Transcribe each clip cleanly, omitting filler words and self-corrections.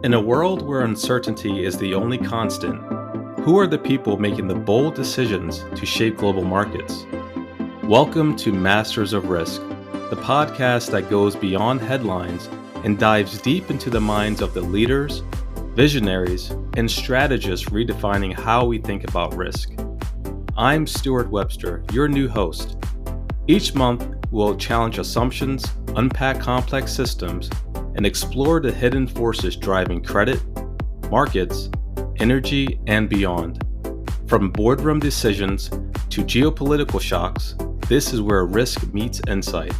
In a world where uncertainty is the only constant, who are the people making the bold decisions to shape global markets? Welcome to Masters of Risk, the podcast that goes beyond headlines and dives deep into the minds of the leaders, visionaries, and strategists redefining how we think about risk. I'm Stewart Webster, your new host. Each month, we'll challenge assumptions, unpack complex systems, and explore the hidden forces driving credit, markets, energy, and beyond. From boardroom decisions to geopolitical shocks, this is where risk meets insight.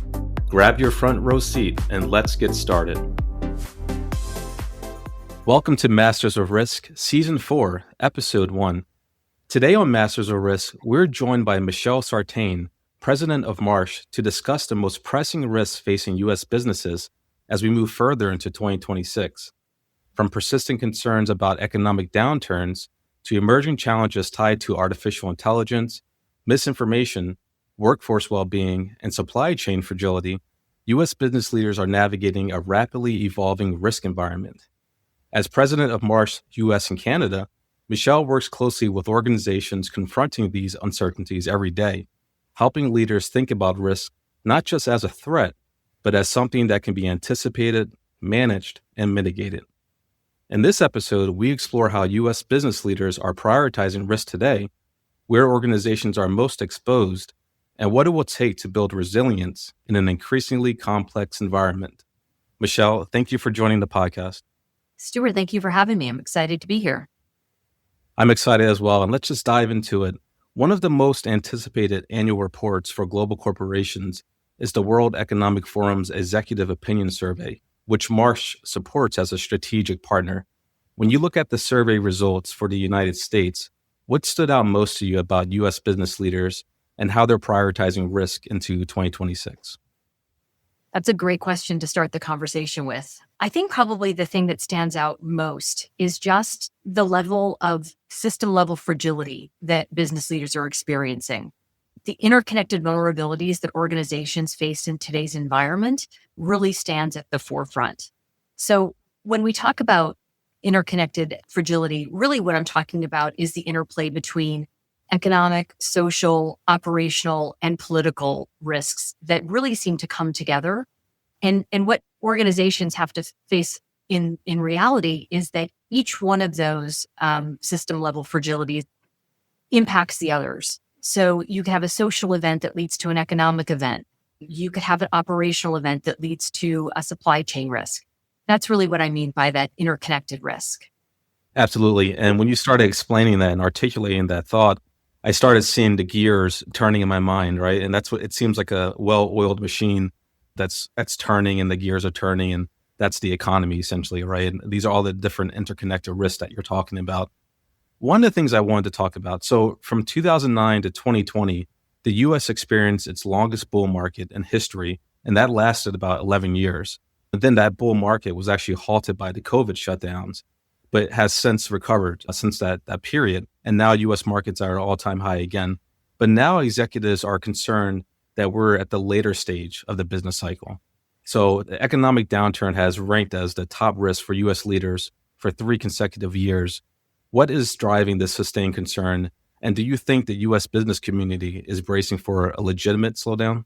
Grab your front row seat and let's get started. Welcome to Masters of Risk, Season 4, Episode 1. Today on Masters of Risk, we're joined by Michelle Sartain, President of Marsh, to discuss the most pressing risks facing U.S. businesses as we move further into 2026. From persistent concerns about economic downturns to emerging challenges tied to artificial intelligence, misinformation, workforce well-being, and supply chain fragility, U.S. business leaders are navigating a rapidly evolving risk environment. As president of Marsh US and Canada, Michelle works closely with organizations confronting these uncertainties every day, helping leaders think about risk not just as a threat, but as something that can be anticipated, managed, and mitigated. In this episode, we explore how U.S. business leaders are prioritizing risk today, where organizations are most exposed, and what it will take to build resilience in an increasingly complex environment. Michelle, thank you for joining the podcast. Stewart, thank you for having me. I'm excited to be here. I'm excited as well, and let's just dive into it. One of the most anticipated annual reports for global corporations is the World Economic Forum's Executive Opinion Survey, which Marsh supports as a strategic partner. When you look at the survey results for the United States, what stood out most to you about U.S. business leaders and how they're prioritizing risk into 2026? That's a great question to start the conversation with. I think probably the thing that stands out most is just the level of system level fragility that business leaders are experiencing. The interconnected vulnerabilities that organizations face in today's environment really stands at the forefront. So when we talk about interconnected fragility, really what I'm talking about is the interplay between economic, social, operational, and political risks that really seem to come together. And what organizations have to face in reality is that each one of those system level fragilities impacts the others. So you could have a social event that leads to an economic event. You could have an operational event that leads to a supply chain risk. That's really what I mean by that interconnected risk. Absolutely. And when you started explaining that and articulating that thought, I started seeing the gears turning in my mind, right? And that's what it seems like, a well-oiled machine that's turning and the gears are turning, and that's the economy essentially, right? And these are all the different interconnected risks that you're talking about. One of the things I wanted to talk about, so from 2009 to 2020, the U.S. experienced its longest bull market in history, and that lasted about 11 years. But then that bull market was actually halted by the COVID shutdowns, but has since recovered since that period. And now U.S. markets are at an all-time high again. But now executives are concerned that we're at the later stage of the business cycle. So the economic downturn has ranked as the top risk for U.S. leaders for 3 consecutive years. What is driving this sustained concern? And do you think the U.S. business community is bracing for a legitimate slowdown?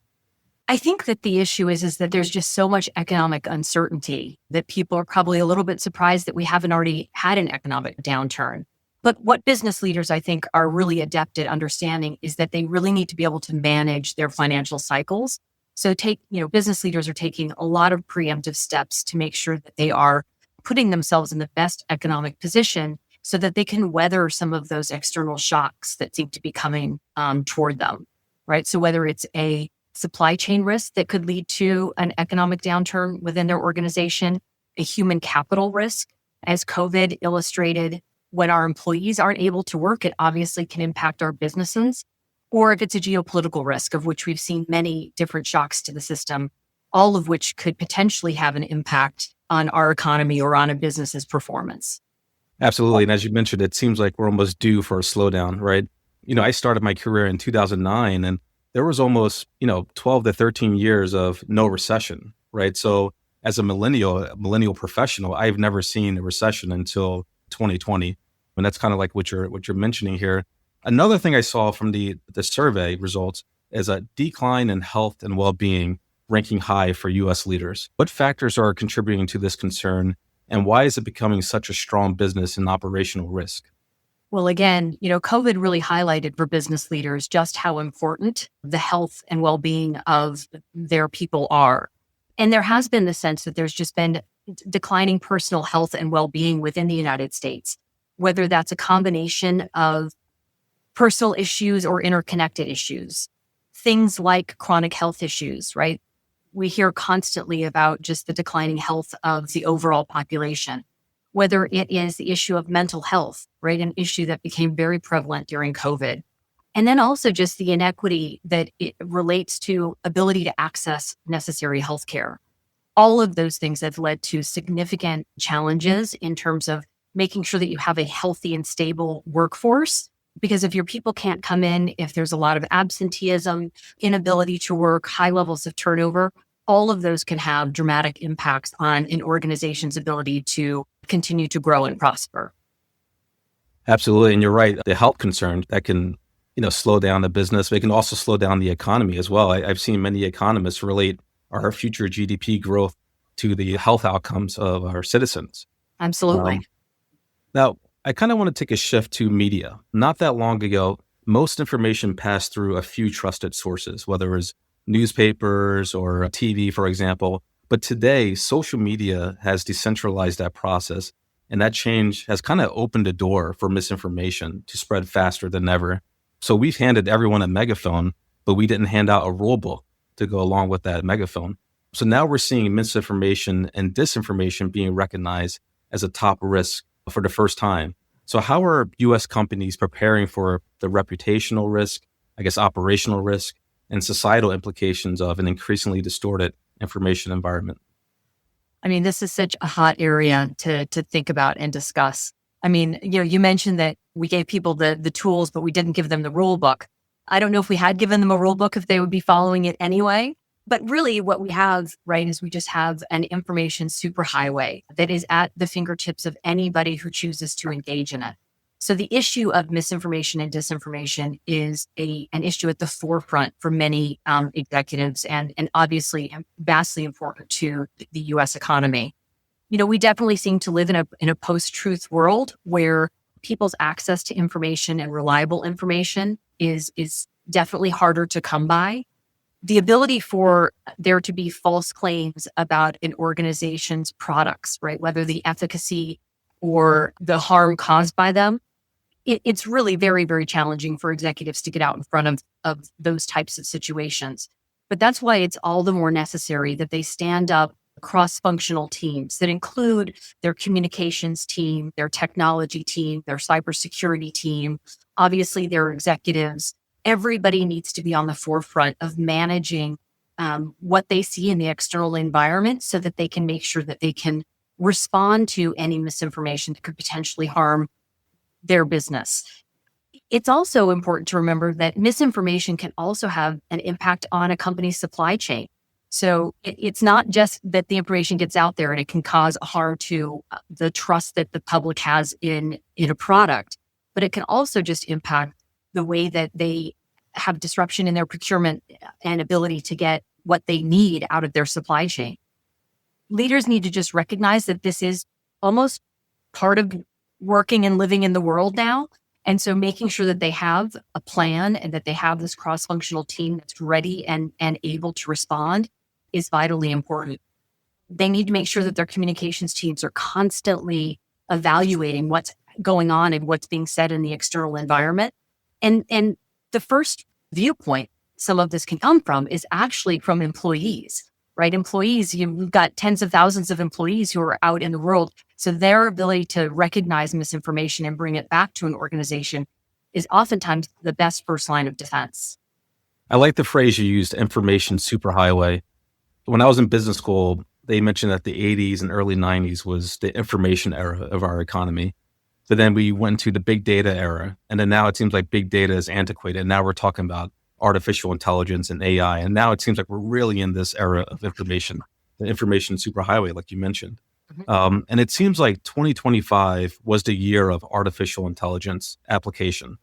I think that the issue is that there's just so much economic uncertainty that people are probably a little bit surprised that we haven't already had an economic downturn. But what business leaders, I think, are really adept at understanding is that they really need to be able to manage their financial cycles. So business leaders are taking a lot of preemptive steps to make sure that they are putting themselves in the best economic position so that they can weather some of those external shocks that seem to be coming toward them, right? So whether it's a supply chain risk that could lead to an economic downturn within their organization, a human capital risk, as COVID illustrated, when our employees aren't able to work, it obviously can impact our businesses, or if it's a geopolitical risk, of which we've seen many different shocks to the system, all of which could potentially have an impact on our economy or on a business's performance. Absolutely. And as you mentioned, it seems like we're almost due for a slowdown, right? I started my career in 2009, and there was almost, 12 to 13 years of no recession, right? So as a millennial professional, I've never seen a recession until 2020. And that's kind of like what you're mentioning here. Another thing I saw from the survey results is a decline in health and well-being ranking high for US leaders. What factors are contributing to this concern, and why is it becoming such a strong business and operational risk? Well, again, COVID really highlighted for business leaders just how important the health and well-being of their people are. And there has been the sense that there's just been declining personal health and well-being within the United States, whether that's a combination of personal issues or interconnected issues, things like chronic health issues, right? We hear constantly about just the declining health of the overall population, whether it is the issue of mental health, right? An issue that became very prevalent during COVID. And then also just the inequity that it relates to ability to access necessary healthcare. All of those things have led to significant challenges in terms of making sure that you have a healthy and stable workforce. Because if your people can't come in, if there's a lot of absenteeism, inability to work, high levels of turnover, all of those can have dramatic impacts on an organization's ability to continue to grow and prosper. Absolutely. And you're right. The health concerns that can, slow down the business. They can also slow down the economy as well. I've seen many economists relate our future GDP growth to the health outcomes of our citizens. Absolutely. Now, I kind of want to take a shift to media. Not that long ago, most information passed through a few trusted sources, whether it was newspapers or TV, for example. But today, social media has decentralized that process, and that change has kind of opened the door for misinformation to spread faster than ever. So we've handed everyone a megaphone, but we didn't hand out a rule book to go along with that megaphone. So now we're seeing misinformation and disinformation being recognized as a top risk for the first time. So how are US companies preparing for the reputational risk, operational risk, and societal implications of an increasingly distorted information environment? I mean, this is such a hot area to think about and discuss. I mean, you mentioned that we gave people the tools, but we didn't give them the rule book. I don't know if we had given them a rule book, if they would be following it anyway. But really what we have, right, is we just have an information superhighway that is at the fingertips of anybody who chooses to engage in it. So the issue of misinformation and disinformation is an issue at the forefront for many executives and obviously vastly important to the U.S. economy. We definitely seem to live in a post-truth world where people's access to information and reliable information is definitely harder to come by. The ability for there to be false claims about an organization's products, right, whether the efficacy or the harm caused by them, it's really very, very challenging for executives to get out in front of those types of situations. But that's why it's all the more necessary that they stand up cross-functional teams that include their communications team, their technology team, their cybersecurity team, obviously their executives. Everybody needs to be on the forefront of managing what they see in the external environment so that they can make sure that they can respond to any misinformation that could potentially harm their business. It's also important to remember that misinformation can also have an impact on a company's supply chain. So it's not just that the information gets out there and it can cause harm to the trust that the public has in a product, but it can also just impact the way that they have disruption in their procurement and ability to get what they need out of their supply chain. Leaders need to just recognize that this is almost part of working and living in the world now. And so making sure that they have a plan and that they have this cross-functional team that's ready and able to respond is vitally important. They need to make sure that their communications teams are constantly evaluating what's going on and what's being said in the external environment. And the first viewpoint some of this can come from is actually from employees, right? Employees, you've got tens of thousands of employees who are out in the world. So their ability to recognize misinformation and bring it back to an organization is oftentimes the best first line of defense. I like the phrase you used, information superhighway. When I was in business school, they mentioned that the 80s and early 90s was the information era of our economy. But then we went to the big data era. And then now it seems like big data is antiquated. Now we're talking about artificial intelligence and AI. And now it seems like we're really in this era of information the information superhighway, like you mentioned. Mhm. And it seems like 2025 was the year of artificial intelligence application.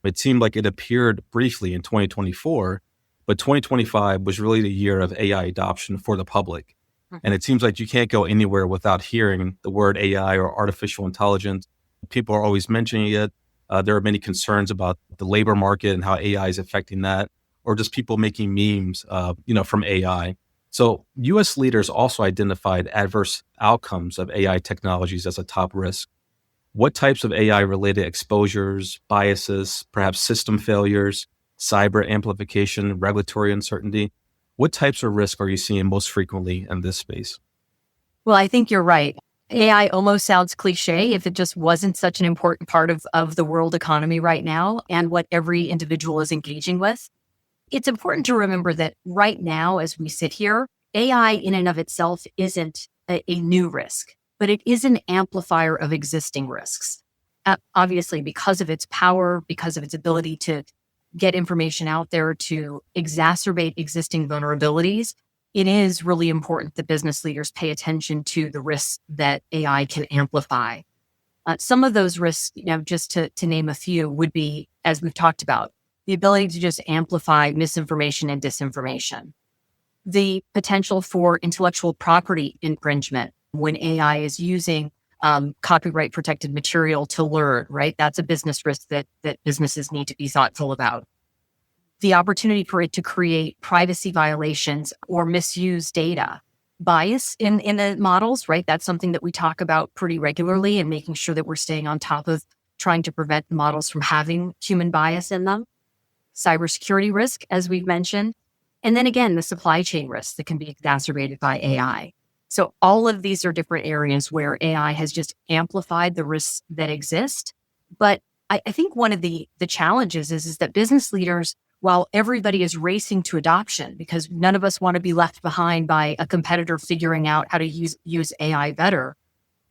It seemed like it appeared briefly in 2024, but 2025 was really the year of AI adoption for the public. And Mhm. it seems like you can't go anywhere without hearing the word AI or artificial intelligence. People are always mentioning it. There are many concerns about the labor market and how AI is affecting that, or just people making memes, from AI. So, U.S. leaders also identified adverse outcomes of AI technologies as a top risk. What types of AI related exposures, biases, perhaps system failures, cyber amplification, regulatory uncertainty? What types of risk are you seeing most frequently in this space? Well, I think you're right. AI almost sounds cliche if it just wasn't such an important part of the world economy right now and what every individual is engaging with. It's important to remember that right now, as we sit here, AI in and of itself isn't a new risk, but it is an amplifier of existing risks. Obviously, because of its power, because of its ability to get information out there to exacerbate existing vulnerabilities, it is really important that business leaders pay attention to the risks that AI can amplify. Some of those risks, just to name a few, would be, as we've talked about, the ability to just amplify misinformation and disinformation, the potential for intellectual property infringement when AI is using copyright protected material to learn, right? That's a business risk that businesses need to be thoughtful about. The opportunity for it to create privacy violations or misuse data. Bias in the models, right? That's something that we talk about pretty regularly and making sure that we're staying on top of trying to prevent the models from having human bias in them. Cybersecurity risk, as we've mentioned. And then again, the supply chain risks that can be exacerbated by AI. So all of these are different areas where AI has just amplified the risks that exist. But I think one of the challenges is that business leaders, while everybody is racing to adoption, because none of us want to be left behind by a competitor figuring out how to use AI better,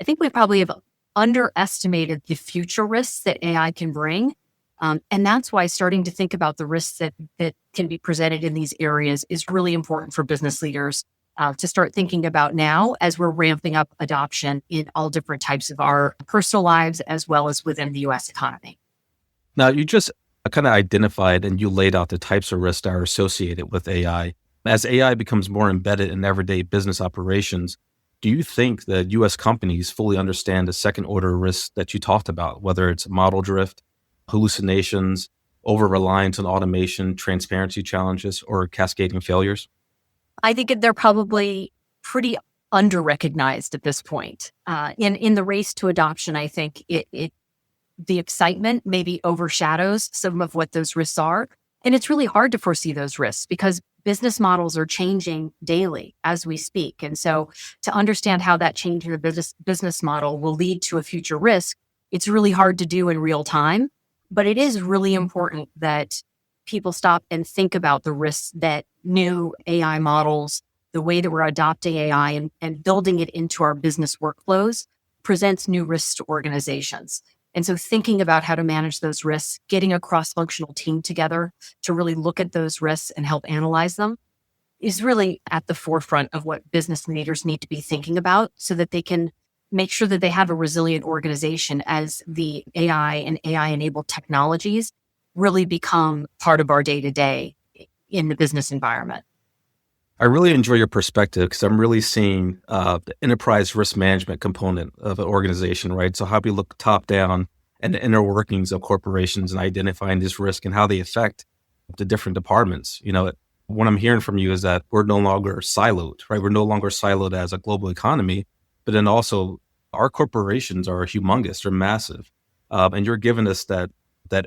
I think we probably have underestimated the future risks that AI can bring. And that's why starting to think about the risks that can be presented in these areas is really important for business leaders to start thinking about now as we're ramping up adoption in all different types of our personal lives as well as within the US economy. Now, you just kind of identified and you laid out the types of risks that are associated with AI. As AI becomes more embedded in everyday business operations, do you think that US companies fully understand the second order risks that you talked about, whether it's model drift, hallucinations, over reliance on automation, transparency challenges, or cascading failures? I think they're probably pretty under recognized at this point. In the race to adoption, I think the excitement maybe overshadows some of what those risks are. And it's really hard to foresee those risks because business models are changing daily as we speak. And so to understand how that change in the business model will lead to a future risk, it's really hard to do in real time. But it is really important that people stop and think about the risks that new AI models, the way that we're adopting AI and building it into our business workflows presents new risks to organizations. And so thinking about how to manage those risks, getting a cross-functional team together to really look at those risks and help analyze them is really at the forefront of what business leaders need to be thinking about so that they can make sure that they have a resilient organization as the AI and AI-enabled technologies really become part of our day-to-day in the business environment. I really enjoy your perspective because I'm really seeing the enterprise risk management component of an organization, right? So how we look top down and the inner workings of corporations and identifying this risk and how they affect the different departments. What I'm hearing from you is that we're no longer siloed, right? We're no longer siloed as a global economy, but then also our corporations are humongous, they're massive. And you're giving us that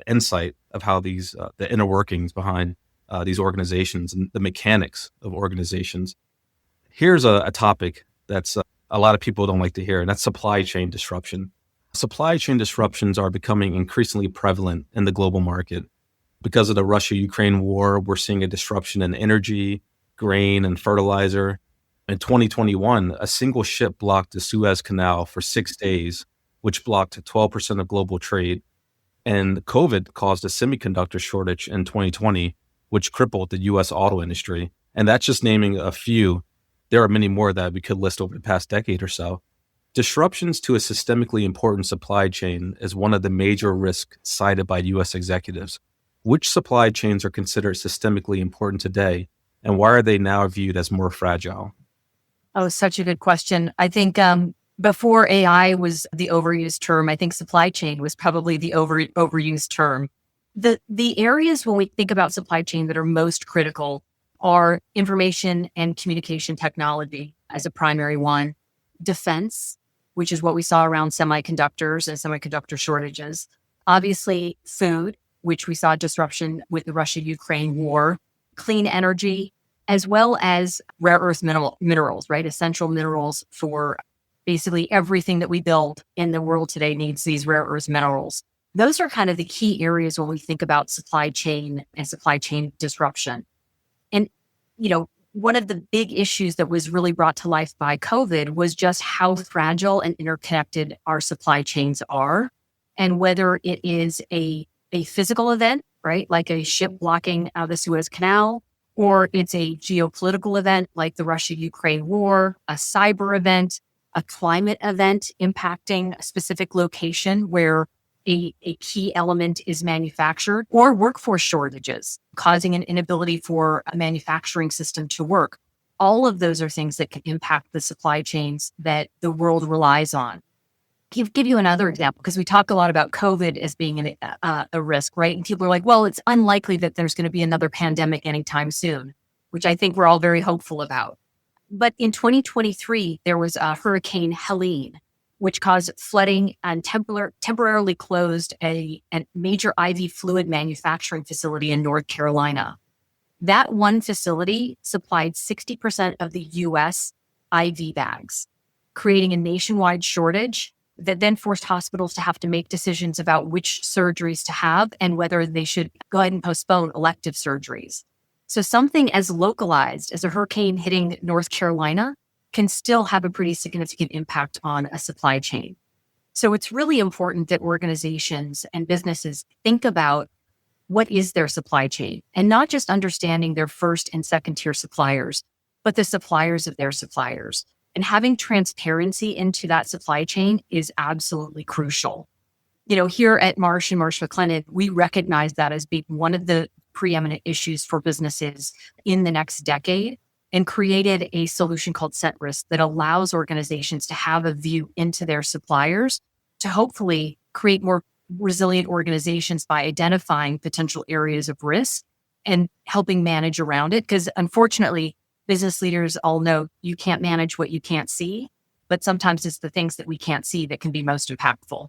insight of how these, the inner workings behind these organizations and the mechanics of organizations. Here's a topic that's a lot of people don't like to hear, and that's supply chain disruption. Supply chain disruptions are becoming increasingly prevalent in the global market. Because of the Russia-Ukraine war, we're seeing a disruption in energy, grain, and fertilizer. In 2021, a single ship blocked the Suez Canal for 6 days, which blocked 12% of global trade. And COVID caused a semiconductor shortage in 2020, which crippled the US auto industry. And that's just naming a few. there are many more that we could list over the past decade or so. Disruptions to a systemically important supply chain is one of the major risks cited by U.S. executives. Which supply chains are considered systemically important today, and why are they now viewed as more fragile? Oh, such a good question. I think before AI was the overused term, I think supply chain was probably the overused term. The areas when we think about supply chain that are most critical are information and communication technology as a primary one, defense, which is what we saw around semiconductors and semiconductor shortages, obviously food, which we saw disruption with the Russia-Ukraine war, clean energy, as well as rare earth minerals, right? Essential minerals for basically everything that we build in the world today needs these rare earth minerals. Those are kind of the key areas when we think about supply chain and supply chain disruption. And, one of the big issues that was really brought to life by COVID was just how fragile and interconnected our supply chains are, and whether it is a physical event, right? Like a ship blocking the Suez Canal, or it's a geopolitical event like the Russia-Ukraine war, a cyber event, a climate event impacting a specific location where a key element is manufactured, or workforce shortages causing an inability for a manufacturing system to work. All of those are things that can impact the supply chains that the world relies on. Give you another example, because we talk a lot about COVID as being a risk, right? And people are like, well, it's unlikely that there's going to be another pandemic anytime soon, which I think we're all very hopeful about. But in 2023, there was a Hurricane Helene, which caused flooding and temporarily closed a major IV fluid manufacturing facility in North Carolina. That one facility supplied 60% of the U.S. IV bags, creating a nationwide shortage that then forced hospitals to have to make decisions about which surgeries to have and whether they should go ahead and postpone elective surgeries. So something as localized as a hurricane hitting North Carolina can still have a pretty significant impact on a supply chain. So it's really important that organizations and businesses think about what is their supply chain, and not just understanding their first and second tier suppliers, but the suppliers of their suppliers. And having transparency into that supply chain is absolutely crucial. Here at Marsh and Marsh McLennan, we recognize that as being one of the preeminent issues for businesses in the next decade, and created a solution called SetRisk that allows organizations to have a view into their suppliers to hopefully create more resilient organizations by identifying potential areas of risk and helping manage around it. Because unfortunately, business leaders all know you can't manage what you can't see, but sometimes it's the things that we can't see that can be most impactful.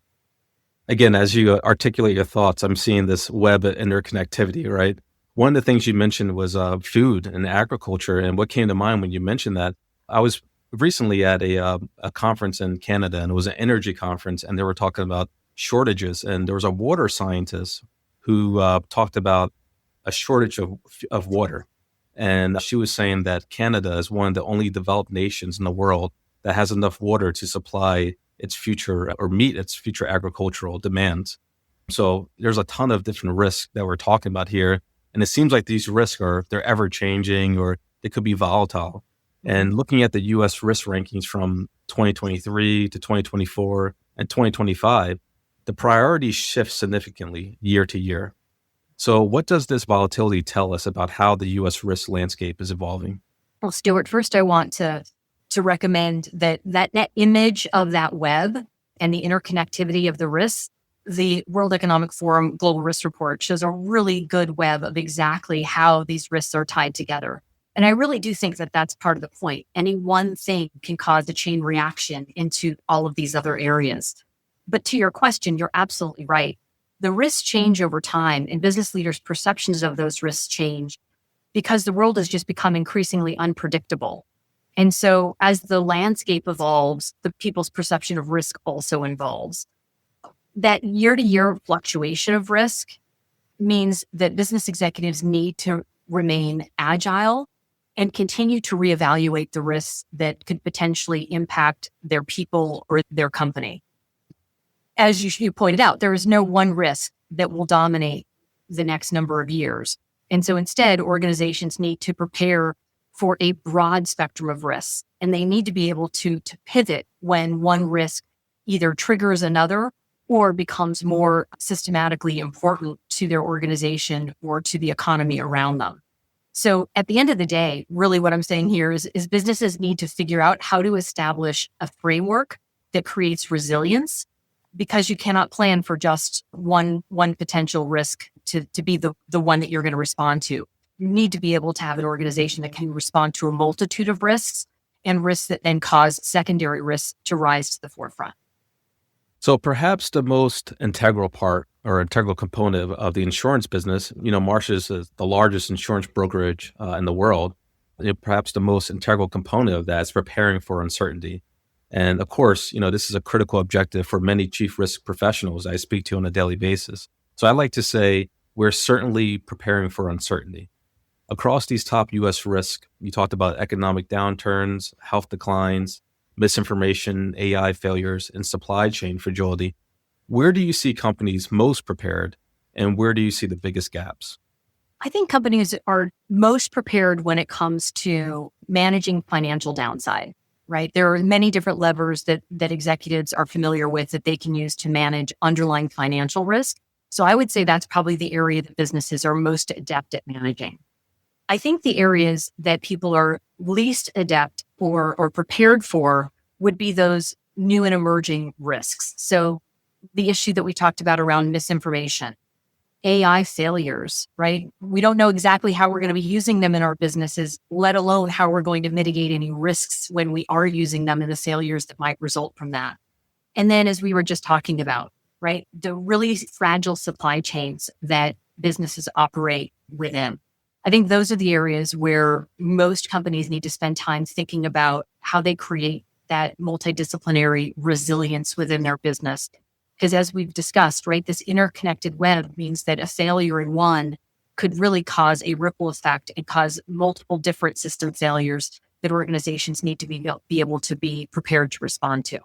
Again, as you articulate your thoughts, I'm seeing this web of interconnectivity, right? One of the things you mentioned was food and agriculture. And what came to mind when you mentioned that, I was recently at a conference in Canada, and it was an energy conference, and they were talking about shortages. And there was a water scientist who talked about a shortage of water. And she was saying that Canada is one of the only developed nations in the world that has enough water to supply its future or meet its future agricultural demands. So there's a ton of different risks that we're talking about here. And it seems like these risks they're ever changing, or they could be volatile. And looking at the US risk rankings from 2023 to 2024 and 2025, the priorities shift significantly year to year. So what does this volatility tell us about how the US risk landscape is evolving? Well, Stewart, first I want to recommend that image of that web and the interconnectivity of the risks. The World Economic Forum Global Risk Report shows a really good web of exactly how these risks are tied together. And I really do think that that's part of the point. Any one thing can cause a chain reaction into all of these other areas. But to your question, you're absolutely right. The risks change over time, and business leaders' perceptions of those risks change because the world has just become increasingly unpredictable. And so as the landscape evolves, the people's perception of risk also evolves. That year-to-year fluctuation of risk means that business executives need to remain agile and continue to reevaluate the risks that could potentially impact their people or their company. As you pointed out, there is no one risk that will dominate the next number of years. And so instead, organizations need to prepare for a broad spectrum of risks. And they need to be able to pivot when one risk either triggers another or becomes more systematically important to their organization or to the economy around them. So at the end of the day, really what I'm saying here is businesses need to figure out how to establish a framework that creates resilience, because you cannot plan for just one potential risk to be the one that you're going to respond to. You need to be able to have an organization that can respond to a multitude of risks and risks that then cause secondary risks to rise to the forefront. So perhaps the most integral part or integral component of the insurance business, Marsh is the largest insurance brokerage in the world. Perhaps the most integral component of that is preparing for uncertainty. And of course, this is a critical objective for many chief risk professionals I speak to on a daily basis. So I like to say we're certainly preparing for uncertainty. Across these top U.S. risks, you talked about economic downturns, health declines, misinformation, AI failures, and supply chain fragility. Where do you see companies most prepared, and where do you see the biggest gaps? I think companies are most prepared when it comes to managing financial downside, right? There are many different levers that executives are familiar with that they can use to manage underlying financial risk. So I would say that's probably the area that businesses are most adept at managing. I think the areas that people are least adept or prepared for would be those new and emerging risks. So the issue that we talked about around misinformation, AI failures, right? We don't know exactly how we're going to be using them in our businesses, let alone how we're going to mitigate any risks when we are using them and the failures that might result from that. And then, as we were just talking about, right, the really fragile supply chains that businesses operate within. I think those are the areas where most companies need to spend time thinking about how they create that multidisciplinary resilience within their business. Because as we've discussed, right, this interconnected web means that a failure in one could really cause a ripple effect and cause multiple different system failures that organizations need to be able to be prepared to respond to.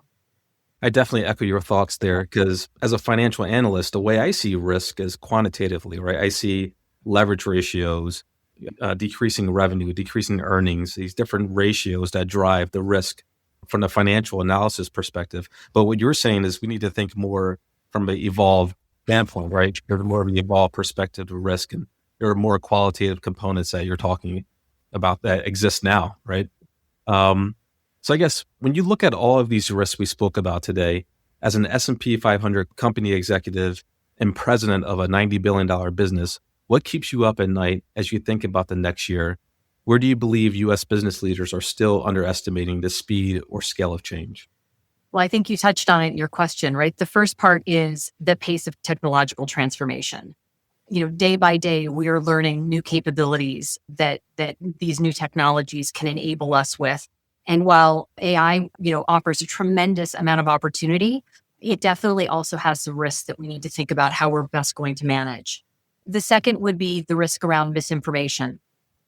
I definitely echo your thoughts there, because as a financial analyst, the way I see risk is quantitatively, right? I see leverage ratios, decreasing revenue, decreasing earnings, these different ratios that drive the risk from the financial analysis perspective. But what you're saying is we need to think more from an evolved standpoint, right? There's more of an evolved perspective of risk, and there are more qualitative components that you're talking about that exist now, right? So I guess when you look at all of these risks we spoke about today, as an S&P 500 company executive and president of a $90 billion business, what keeps you up at night as you think about the next year? Where do you believe U.S. business leaders are still underestimating the speed or scale of change? Well, I think you touched on it in your question, right? The first part is the pace of technological transformation. Day by day, we are learning new capabilities that these new technologies can enable us with. And while AI, offers a tremendous amount of opportunity, it definitely also has some risks that we need to think about how we're best going to manage. The second would be the risk around misinformation.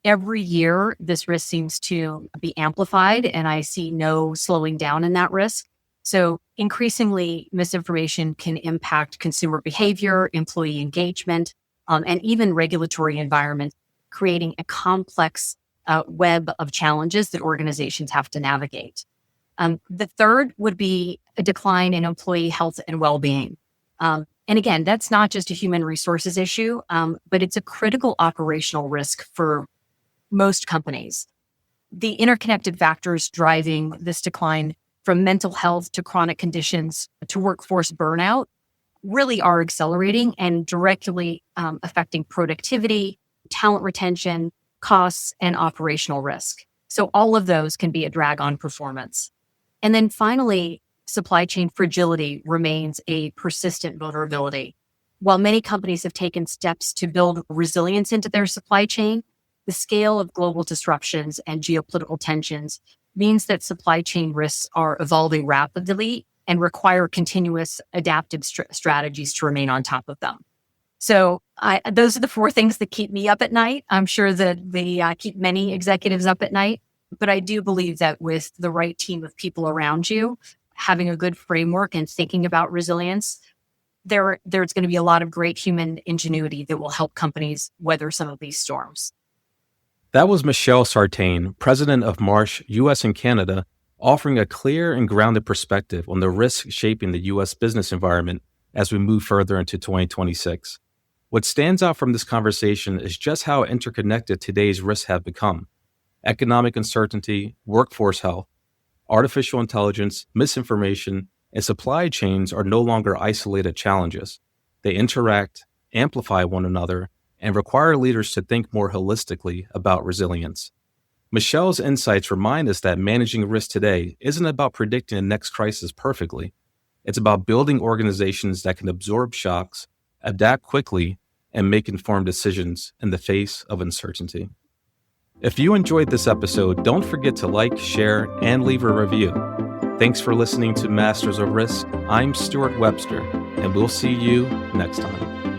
Every year, this risk seems to be amplified, and I see no slowing down in that risk. So increasingly, misinformation can impact consumer behavior, employee engagement, and even regulatory environment, creating a complex web of challenges that organizations have to navigate. The third would be a decline in employee health and well-being. And again, that's not just a human resources issue, but it's a critical operational risk for most companies. The interconnected factors driving this decline, from mental health to chronic conditions to workforce burnout, really are accelerating and directly affecting productivity, talent retention, costs, and operational risk. So all of those can be a drag on performance. And then finally, supply chain fragility remains a persistent vulnerability. While many companies have taken steps to build resilience into their supply chain, the scale of global disruptions and geopolitical tensions means that supply chain risks are evolving rapidly and require continuous adaptive strategies to remain on top of them. So those are the four things that keep me up at night. I'm sure that they keep many executives up at night, but I do believe that with the right team of people around you, having a good framework and thinking about resilience, there's going to be a lot of great human ingenuity that will help companies weather some of these storms. That was Michelle Sartain, president of Marsh US and Canada, offering a clear and grounded perspective on the risks shaping the US business environment as we move further into 2026. What stands out from this conversation is just how interconnected today's risks have become. Economic uncertainty, workforce health, artificial intelligence, misinformation, and supply chains are no longer isolated challenges. They interact, amplify one another, and require leaders to think more holistically about resilience. Michelle's insights remind us that managing risk today isn't about predicting the next crisis perfectly. It's about building organizations that can absorb shocks, adapt quickly, and make informed decisions in the face of uncertainty. If you enjoyed this episode, don't forget to like, share, and leave a review. Thanks for listening to Masters of Risk. I'm Stewart Webster, and we'll see you next time.